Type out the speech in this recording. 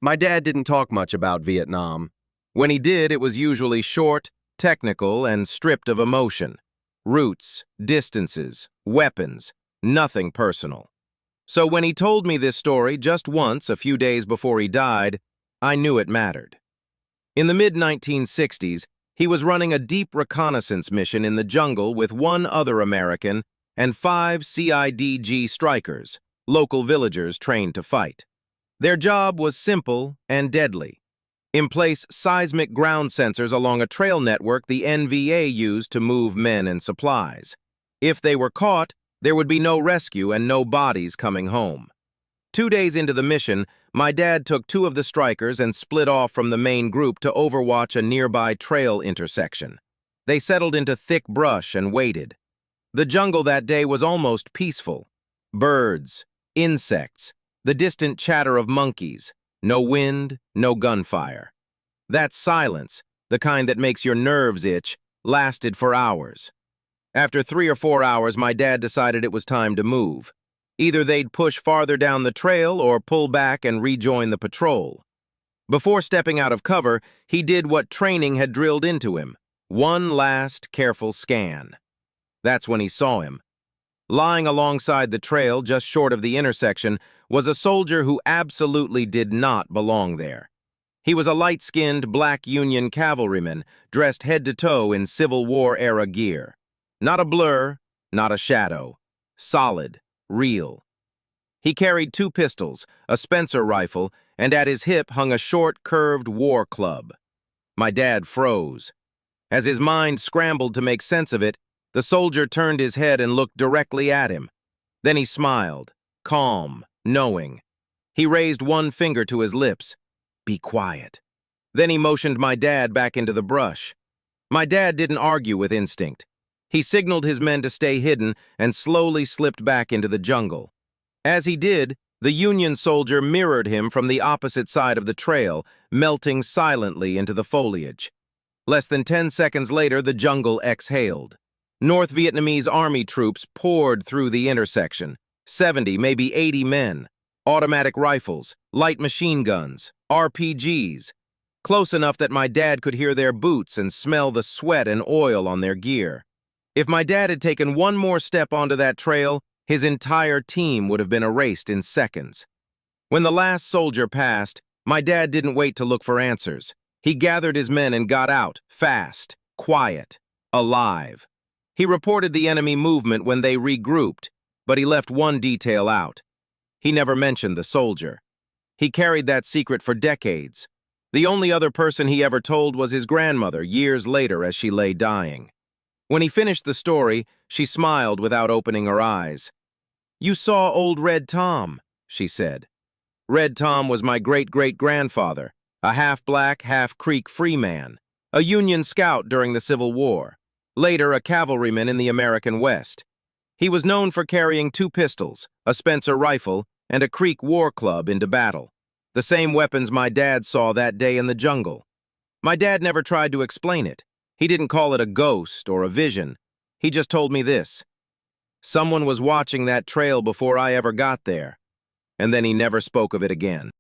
My dad didn't talk much about Vietnam. When he did, it was usually short, technical, and stripped of emotion. Routes, distances, weapons, nothing personal. So when he told me this story just once, a few days before he died, I knew it mattered. In the mid-1960s, he was running a deep reconnaissance mission in the jungle with one other American and 5 CIDG strikers, local villagers trained to fight. Their job was simple and deadly. Place seismic ground sensors along a trail network the NVA used to move men and supplies. If they were caught, there would be no rescue and no bodies coming home. 2 days into the mission, my dad took 2 of the strikers and split off from the main group to overwatch a nearby trail intersection. They settled into thick brush and waited. The jungle that day was almost peaceful. Birds, insects, the distant chatter of monkeys, no wind, no gunfire. That silence, the kind that makes your nerves itch, lasted for hours. After 3 or 4 hours, my dad decided it was time to move. Either they'd push farther down the trail or pull back and rejoin the patrol. Before stepping out of cover, he did what training had drilled into him. One last careful scan. That's when he saw him. Lying alongside the trail, just short of the intersection, was a soldier who absolutely did not belong there. He was a light-skinned black Union cavalryman, dressed head to toe in Civil War-era gear. Not a blur, not a shadow. Solid, real. He carried 2 pistols, a Spencer rifle, and at his hip hung a short, curved war club. My dad froze. As his mind scrambled to make sense of it, the soldier turned his head and looked directly at him. Then he smiled, calm, knowing. He raised one finger to his lips. "Be quiet." Then he motioned my dad back into the brush. My dad didn't argue with instinct. He signaled his men to stay hidden and slowly slipped back into the jungle. As he did, the Union soldier mirrored him from the opposite side of the trail, melting silently into the foliage. Less than 10 seconds later, the jungle exhaled. North Vietnamese army troops poured through the intersection. 70, maybe 80 men. Automatic rifles, light machine guns, RPGs. Close enough that my dad could hear their boots and smell the sweat and oil on their gear. If my dad had taken one more step onto that trail, his entire team would have been erased in seconds. When the last soldier passed, my dad didn't wait to look for answers. He gathered his men and got out, fast, quiet, alive. He reported the enemy movement when they regrouped, but he left one detail out. He never mentioned the soldier. He carried that secret for decades. The only other person he ever told was his grandmother years later as she lay dying. When he finished the story, she smiled without opening her eyes. "You saw old Red Tom," she said. Red Tom was my great-great-grandfather, a half-black, half-Creek free man, a Union scout during the Civil War, later a cavalryman in the American West. He was known for carrying 2 pistols, a Spencer rifle, and a Creek war club into battle, the same weapons my dad saw that day in the jungle. My dad never tried to explain it. He didn't call it a ghost or a vision. He just told me this. Someone was watching that trail before I ever got there, and then he never spoke of it again.